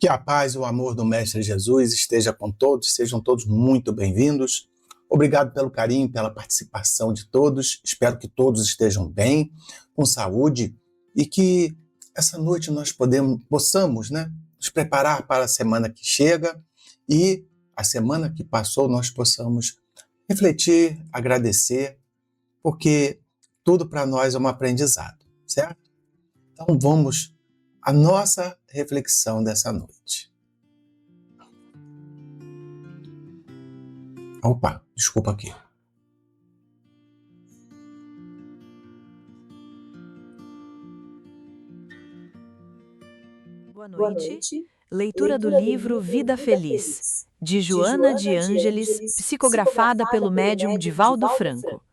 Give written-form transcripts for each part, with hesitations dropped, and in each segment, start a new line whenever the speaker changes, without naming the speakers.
Que a paz e o amor do Mestre Jesus esteja com todos, sejam todos muito bem-vindos. Obrigado pelo carinho, pela participação de todos. Espero que todos estejam bem, com saúde e que essa noite nós possamos, nos preparar para a semana que chega e a semana que passou nós possamos refletir, agradecer, porque tudo para nós é um aprendizado, certo? Então vamos à nossa reflexão dessa noite. Opa, desculpa aqui.
Boa noite. Leitura do livro Vida Feliz, de Joana de Ângeles, psicografada pelo médium Divaldo Franco.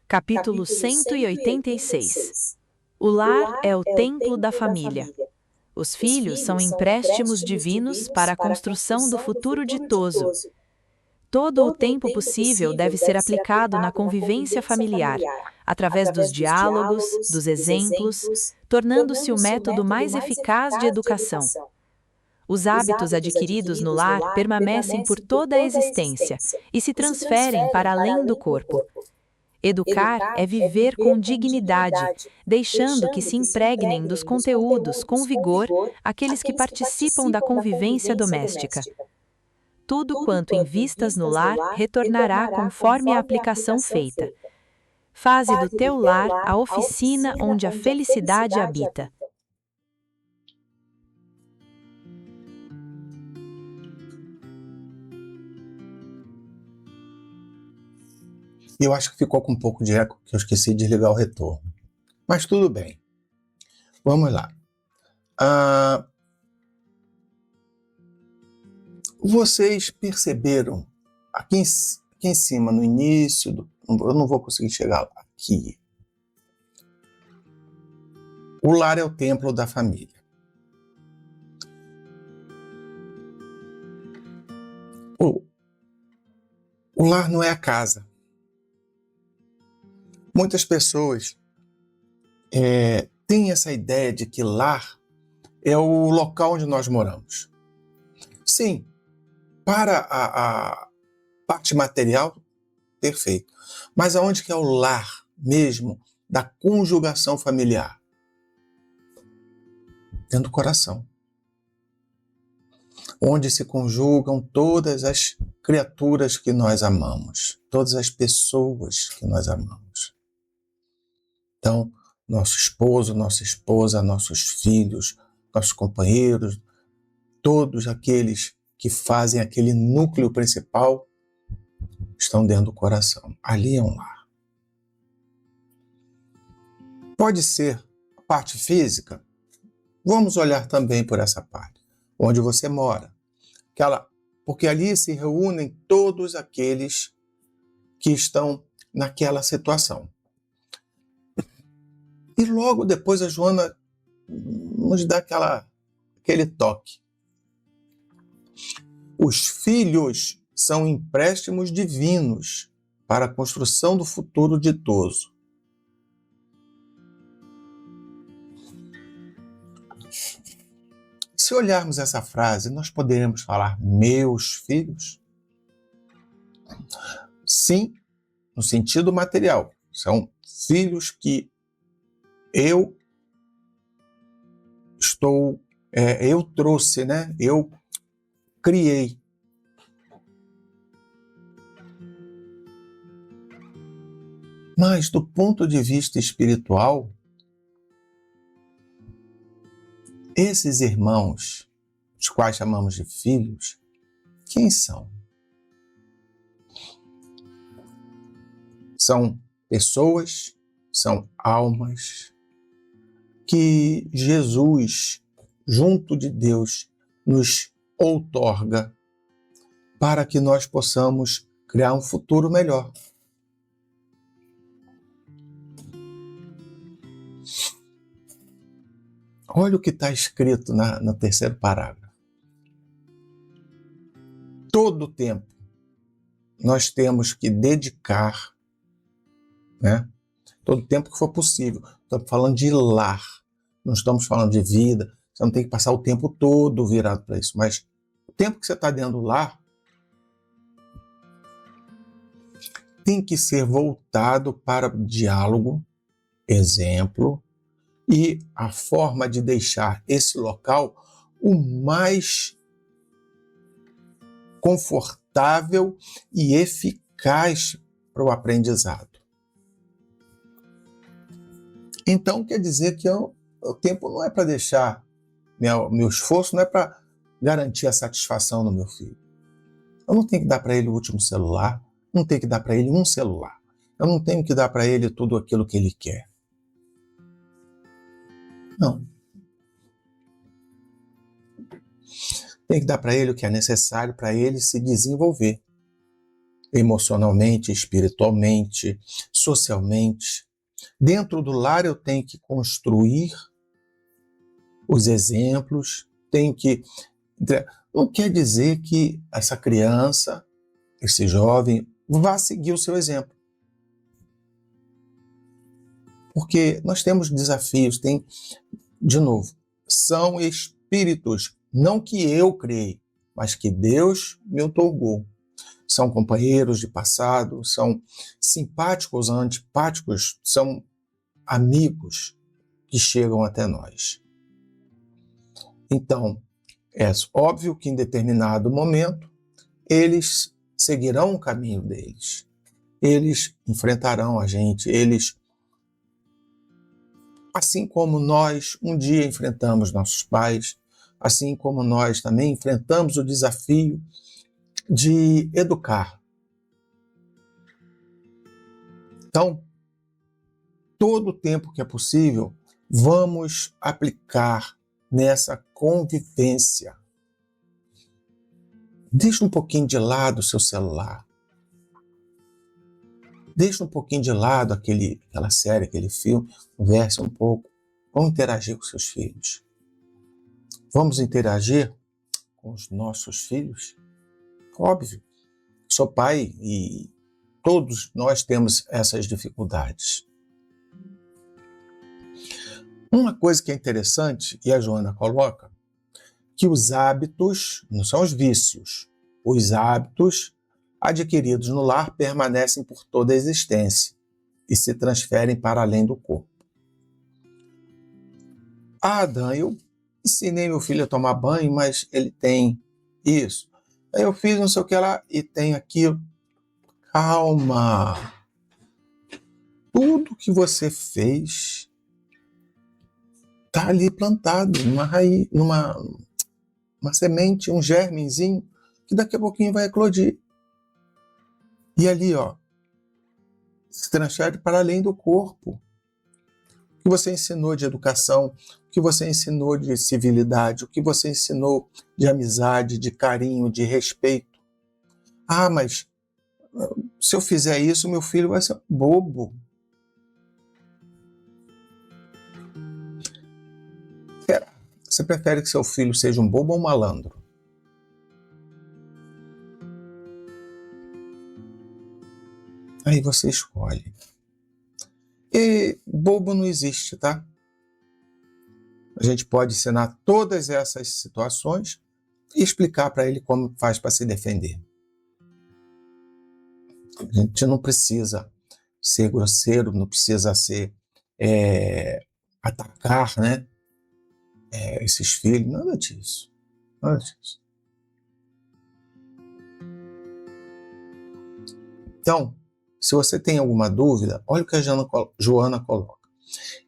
Capítulo 186. O lar é o templo da família. Os filhos são empréstimos divinos para a construção do futuro ditoso. Todo o tempo possível deve ser aplicado na convivência familiar, através dos diálogos, dos exemplos, tornando-se o método mais eficaz de educação. Os hábitos adquiridos no lar permanecem por toda a existência e se transferem para além do corpo. Educar é viver com dignidade, deixando que se impregnem dos conteúdos com vigor aqueles que participam da convivência doméstica. Tudo quanto invistas no lar retornará conforme a aplicação feita. Faze do teu lar a oficina onde a felicidade habita.
Eu acho que ficou com um pouco de eco, que eu esqueci de ligar o retorno. Mas tudo bem. Vamos lá. Vocês perceberam aqui em cima, no início, eu não vou conseguir chegar lá, aqui. O lar é o templo da família. O lar não é a casa. Muitas pessoas têm essa ideia de que lar é o local onde nós moramos. Sim, para a parte material, perfeito. Mas aonde que é o lar mesmo da conjugação familiar? Dentro do coração. Onde se conjugam todas as criaturas que nós amamos, todas as pessoas que nós amamos. Então, nosso esposo, nossa esposa, nossos filhos, nossos companheiros, todos aqueles que fazem aquele núcleo principal estão dentro do coração. Ali é um lar. Pode ser a parte física? Vamos olhar também por essa parte. Onde você mora. Porque ali se reúnem todos aqueles que estão naquela situação. E logo depois a Joana nos dá aquele toque. Os filhos são empréstimos divinos para a construção do futuro ditoso. Se olharmos essa frase, nós poderemos falar meus filhos? Sim, no sentido material. São filhos que eu trouxe, eu criei. Mas do ponto de vista espiritual, esses irmãos, os quais chamamos de filhos, quem são? São pessoas, são almas que Jesus, junto de Deus, nos outorga para que nós possamos criar um futuro melhor. Olha o que está escrito no terceiro parágrafo. Todo o tempo nós temos que dedicar, todo o tempo que for possível. Estamos falando de lar, não estamos falando de vida, Você não tem que passar o tempo todo virado para isso, mas o tempo que você está dentro do lar tem que ser voltado para diálogo, exemplo, e a forma de deixar esse local o mais confortável e eficaz para o aprendizado. Então, quer dizer que o tempo não é para deixar, meu esforço não é para garantir a satisfação do meu filho. Eu não tenho que dar para ele o último celular, não tenho que dar para ele um celular. Eu não tenho que dar para ele tudo aquilo que ele quer. Não. Tem que dar para ele o que é necessário para ele se desenvolver emocionalmente, espiritualmente, socialmente. Dentro do lar eu tenho que construir os exemplos, tenho que... Não quer dizer que essa criança, esse jovem, vá seguir o seu exemplo. Porque nós temos desafios, de novo, são espíritos, não que eu criei, mas que Deus me outorgou. São companheiros de passado, são simpáticos ou antipáticos, são amigos que chegam até nós. Então, é óbvio que em determinado momento, eles seguirão o caminho deles. Eles enfrentarão a gente, assim como nós um dia enfrentamos nossos pais, assim como nós também enfrentamos o desafio de educar. Então, todo o tempo que é possível, vamos aplicar nessa convivência. Deixa um pouquinho de lado o seu celular. Deixa um pouquinho de lado aquela série, aquele filme, converse um pouco. Vamos interagir com seus filhos. Vamos interagir com os nossos filhos? Óbvio, sou pai e todos nós temos essas dificuldades. Uma coisa que é interessante, e a Joana coloca, que os hábitos, não são os vícios, os hábitos adquiridos no lar permanecem por toda a existência e se transferem para além do corpo. Adão, eu ensinei meu filho a tomar banho, mas ele tem isso. Aí eu fiz não sei o que lá e tem aquilo. Calma! Tudo que você fez está ali plantado, numa raiz, uma semente, um germezinho, que daqui a pouquinho vai eclodir. E ali, se transfere para além do corpo. O que você ensinou de educação, o que você ensinou de civilidade, o que você ensinou de amizade, de carinho, de respeito. Ah, mas se eu fizer isso, meu filho vai ser bobo. Você prefere que seu filho seja um bobo ou um malandro? Aí você escolhe. E bobo não existe, tá? A gente pode ensinar todas essas situações e explicar para ele como faz para se defender. A gente não precisa ser grosseiro, não precisa atacar, né? Esses filhos, nada disso. Nada disso. Então, se você tem alguma dúvida, olha o que a Joana coloca.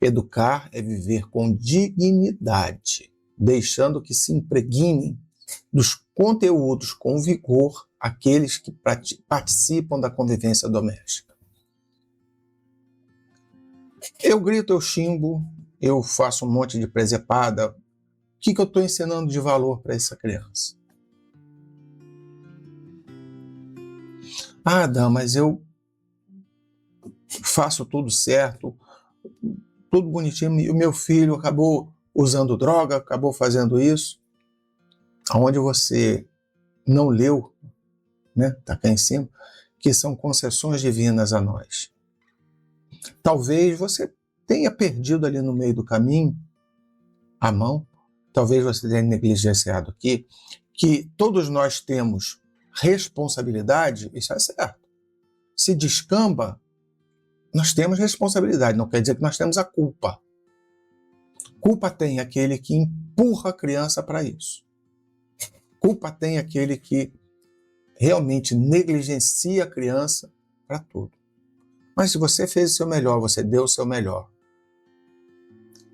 Educar é viver com dignidade, deixando que se impregnem dos conteúdos com vigor aqueles que participam da convivência doméstica. Eu grito, eu xingo, eu faço um monte de presepada. O que eu estou ensinando de valor para essa criança? Ah, Adão, mas eu faço tudo certo, tudo bonitinho, e o meu filho acabou usando droga, acabou fazendo isso. Onde você não leu, né? Tá cá em cima, que são concessões divinas a nós. Talvez você tenha perdido ali no meio do caminho a mão, talvez você tenha negligenciado aqui, que todos nós temos responsabilidade, isso é certo. Se descamba, nós temos responsabilidade, não quer dizer que nós temos a culpa. Culpa tem aquele que empurra a criança para isso. Culpa tem aquele que realmente negligencia a criança para tudo. Mas se você fez o seu melhor, você deu o seu melhor.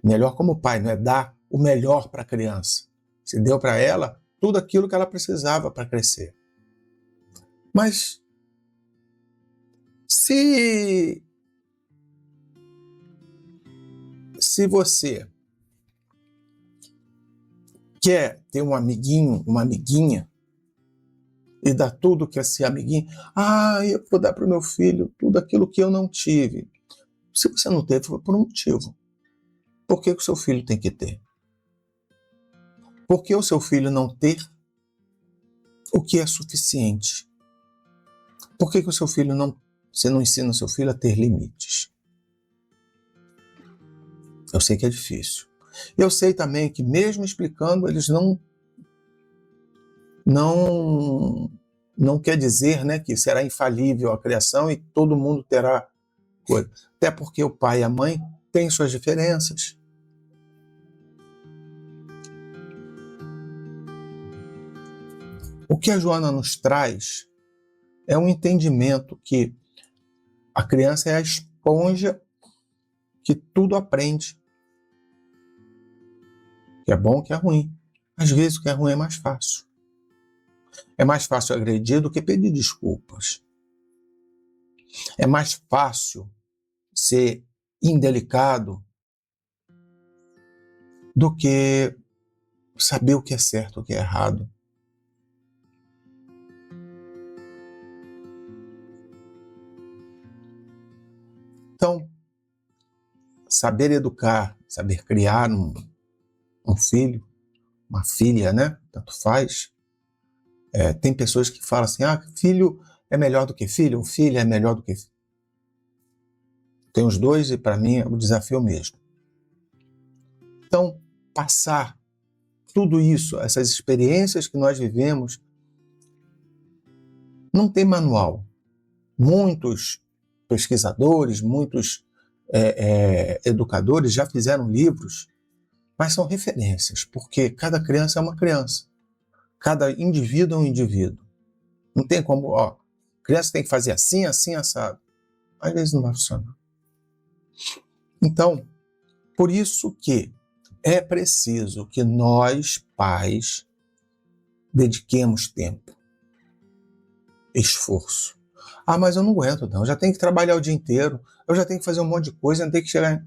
Melhor como pai, não é dar o melhor para a criança. Você deu para ela tudo aquilo que ela precisava para crescer. Mas se você quer ter um amiguinho, uma amiguinha, e dar tudo que esse amiguinho... eu vou dar para o meu filho tudo aquilo que eu não tive. Se você não teve, foi por um motivo. Por que o seu filho tem que ter? Por que o seu filho não ter o que é suficiente? Por que o seu filho não... Você não ensina o seu filho a ter limites? Eu sei que é difícil. Eu sei também que mesmo explicando, eles não quer dizer, né, que será infalível a criação e todo mundo terá coisa. Até porque o pai e a mãe têm suas diferenças. O que a Joana nos traz é um entendimento que a criança é a esponja que tudo aprende. Que é bom, que é ruim. Às vezes o que é ruim é mais fácil. É mais fácil agredir do que pedir desculpas. É mais fácil ser indelicado do que saber o que é certo e o que é errado. Então, saber educar, saber criar um filho, uma filha, né? Tanto faz. Tem pessoas que falam assim, filho é melhor do que filho, ou filha é melhor do que filho. Tem os dois e para mim é o desafio mesmo. Então, passar tudo isso, essas experiências que nós vivemos, não tem manual. Muitos pesquisadores, muitos educadores já fizeram livros, mas são referências, porque cada criança é uma criança. Cada indivíduo é um indivíduo. Não tem como, criança tem que fazer assim, assim, assado. Às vezes não vai funcionar. Então, por isso que é preciso que nós, pais, dediquemos tempo, esforço. Mas eu não aguento, não. Eu já tenho que trabalhar o dia inteiro, eu já tenho que fazer um monte de coisa, eu tenho que chegar...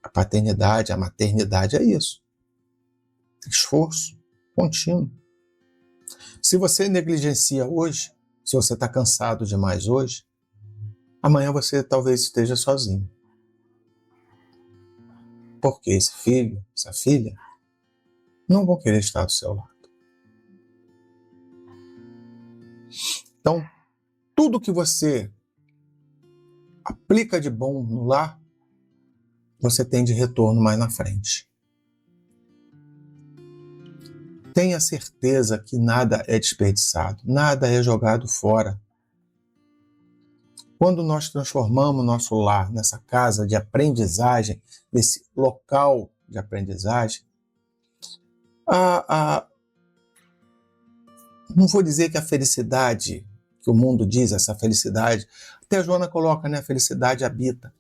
A paternidade, a maternidade é isso. Esforço contínuo. Se você negligencia hoje, se você está cansado demais hoje, amanhã você talvez esteja sozinho. Porque esse filho, essa filha, não vão querer estar do seu lado. Então, tudo que você aplica de bom no lar, você tem de retorno mais na frente. Tenha certeza que nada é desperdiçado, nada é jogado fora. Quando nós transformamos nosso lar nessa casa de aprendizagem, nesse local de aprendizagem, não vou dizer que a felicidade, que o mundo diz, essa felicidade, até a Joana coloca, né, a felicidade habita.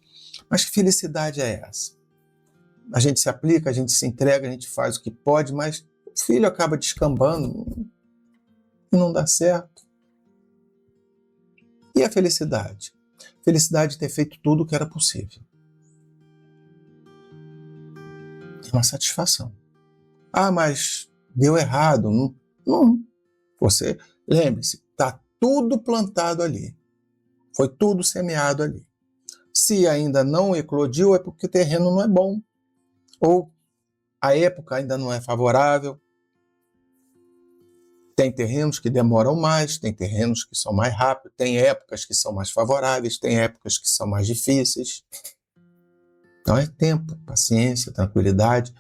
Mas que felicidade é essa? A gente se aplica, a gente se entrega, a gente faz o que pode, mas o filho acaba descambando e não dá certo. E a felicidade? Felicidade de ter feito tudo o que era possível. É uma satisfação. Mas deu errado. Não. Você, lembre-se, está tudo plantado ali. Foi tudo semeado ali. Se ainda não eclodiu, é porque o terreno não é bom. Ou a época ainda não é favorável. Tem terrenos que demoram mais, tem terrenos que são mais rápidos, tem épocas que são mais favoráveis, tem épocas que são mais difíceis. Então é tempo, paciência, tranquilidade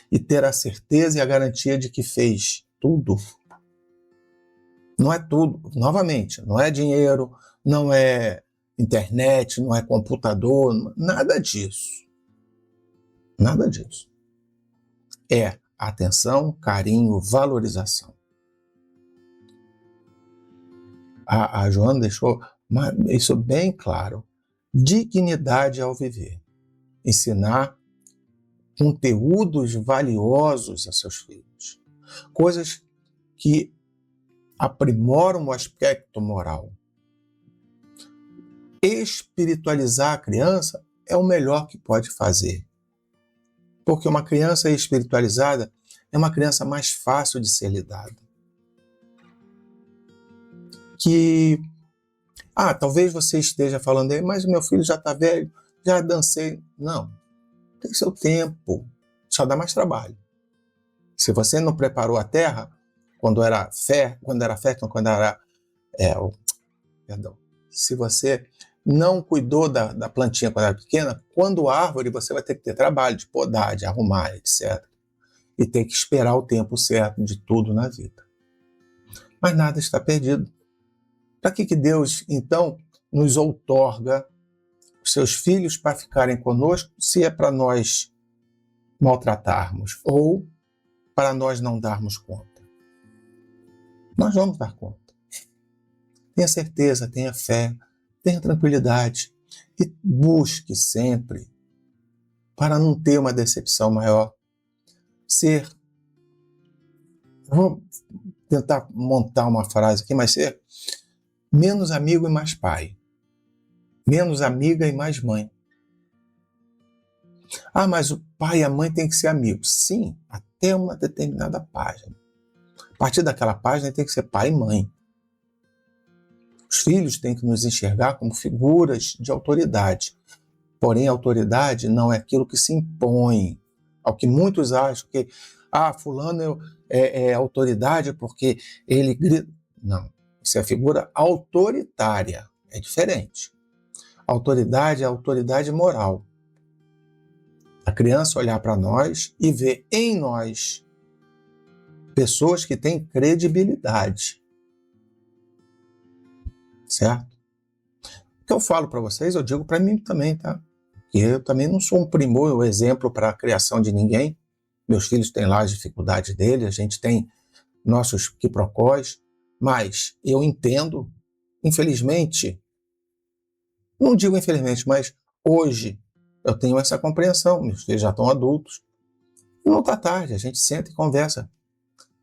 e ter a certeza e a garantia de que fez tudo. Não é tudo, novamente, não é dinheiro, não é internet, não é computador, nada disso. Nada disso. É atenção, carinho, valorização. A Joana deixou isso bem claro. Dignidade ao viver. Ensinar conteúdos valiosos a seus filhos. Coisas que aprimoram o aspecto moral. Espiritualizar a criança é o melhor que pode fazer. Porque uma criança espiritualizada é uma criança mais fácil de ser lidada. Talvez você esteja falando aí, mas meu filho já está velho, já dancei. Não, tem seu tempo, só dá mais trabalho. Se você não preparou a terra, se você não cuidou da plantinha quando era pequena, quando árvore você vai ter que ter trabalho de podar, de arrumar, etc. E ter que esperar o tempo certo de tudo na vida. Mas nada está perdido. Para que Deus, então, nos outorga os seus filhos para ficarem conosco, se é para nós maltratarmos ou para nós não darmos conta? Nós vamos dar conta. Tenha certeza, tenha fé, tenha tranquilidade e busque sempre, para não ter uma decepção maior, vou tentar montar uma frase aqui, mas ser menos amigo e mais pai. Menos amiga e mais mãe. Mas o pai e a mãe têm que ser amigos. Sim, até uma determinada página. A partir daquela página tem que ser pai e mãe. Os filhos têm que nos enxergar como figuras de autoridade. Porém, a autoridade não é aquilo que se impõe. Ao que muitos acham que, fulano é autoridade porque ele grita. Não. Isso é figura autoritária, é diferente. Autoridade é autoridade moral. A criança olhar para nós e ver em nós pessoas que têm credibilidade. Certo? O que eu falo para vocês, eu digo para mim também, tá? Porque eu também não sou um primor ou exemplo para a criação de ninguém. Meus filhos têm lá as dificuldades deles, a gente tem nossos quiprocós. Mas eu entendo, infelizmente, não digo infelizmente, mas hoje eu tenho essa compreensão. Meus filhos já estão adultos. E não está tarde, a gente senta e conversa.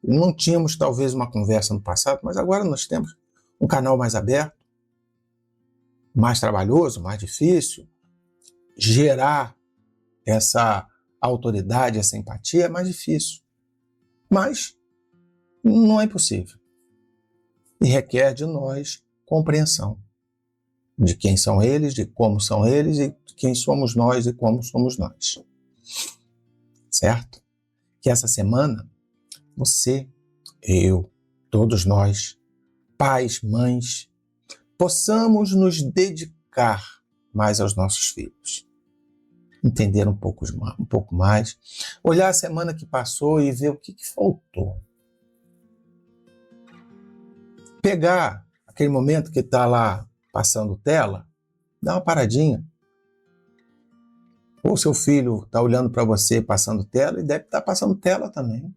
Não tínhamos talvez uma conversa no passado, mas agora nós temos um canal mais aberto, mais trabalhoso, mais difícil. Gerar essa autoridade, essa empatia é mais difícil. Mas não é impossível. E requer de nós compreensão de quem são eles, de como são eles e de quem somos nós e como somos nós. Certo? Que essa semana, você, eu, todos nós, pais, mães, possamos nos dedicar mais aos nossos filhos. Entender um pouco mais, olhar a semana que passou e ver o que faltou. Pegar aquele momento que está lá passando tela, dá uma paradinha. Ou seu filho está olhando para você passando tela e deve estar passando tela também.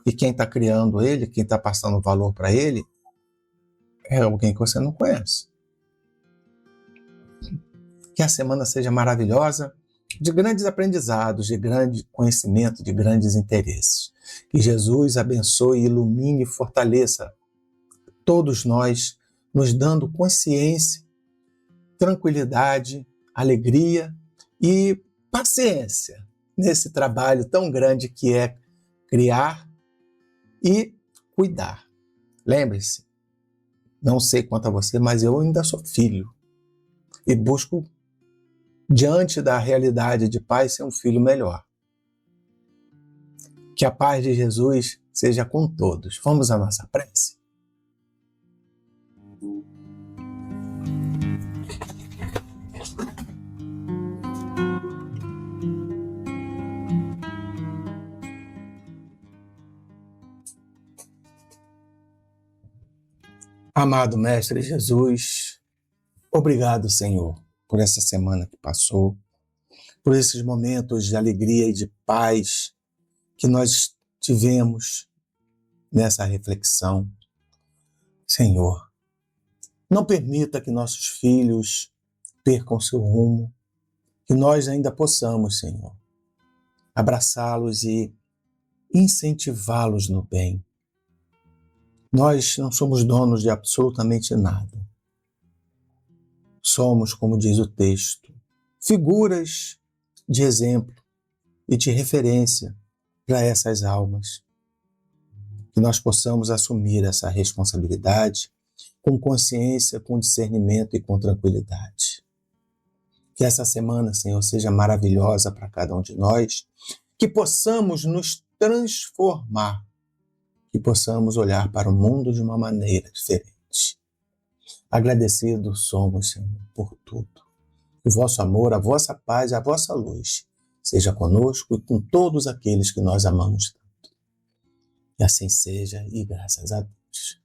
E quem está criando ele, quem está passando valor para ele, é alguém que você não conhece. Que a semana seja maravilhosa, de grandes aprendizados, de grande conhecimento, de grandes interesses. Que Jesus abençoe, ilumine e fortaleça todos nós, nos dando consciência, tranquilidade, alegria e paciência nesse trabalho tão grande que é criar e cuidar. Lembre-se, não sei quanto a você, mas eu ainda sou filho e busco, diante da realidade de pai, ser um filho melhor. Que a paz de Jesus seja com todos. Vamos à nossa prece? Amado Mestre Jesus, obrigado, Senhor, por essa semana que passou, por esses momentos de alegria e de paz que nós tivemos nessa reflexão. Senhor, não permita que nossos filhos percam seu rumo, que nós ainda possamos, Senhor, abraçá-los e incentivá-los no bem. Nós não somos donos de absolutamente nada. Somos, como diz o texto, figuras de exemplo e de referência para essas almas. Que nós possamos assumir essa responsabilidade com consciência, com discernimento e com tranquilidade. Que essa semana, Senhor, seja maravilhosa para cada um de nós, que possamos nos transformar, que possamos olhar para o mundo de uma maneira diferente. Agradecidos somos, Senhor, por tudo. Que o vosso amor, a vossa paz, a vossa luz seja conosco e com todos aqueles que nós amamos tanto. E assim seja, e graças a Deus.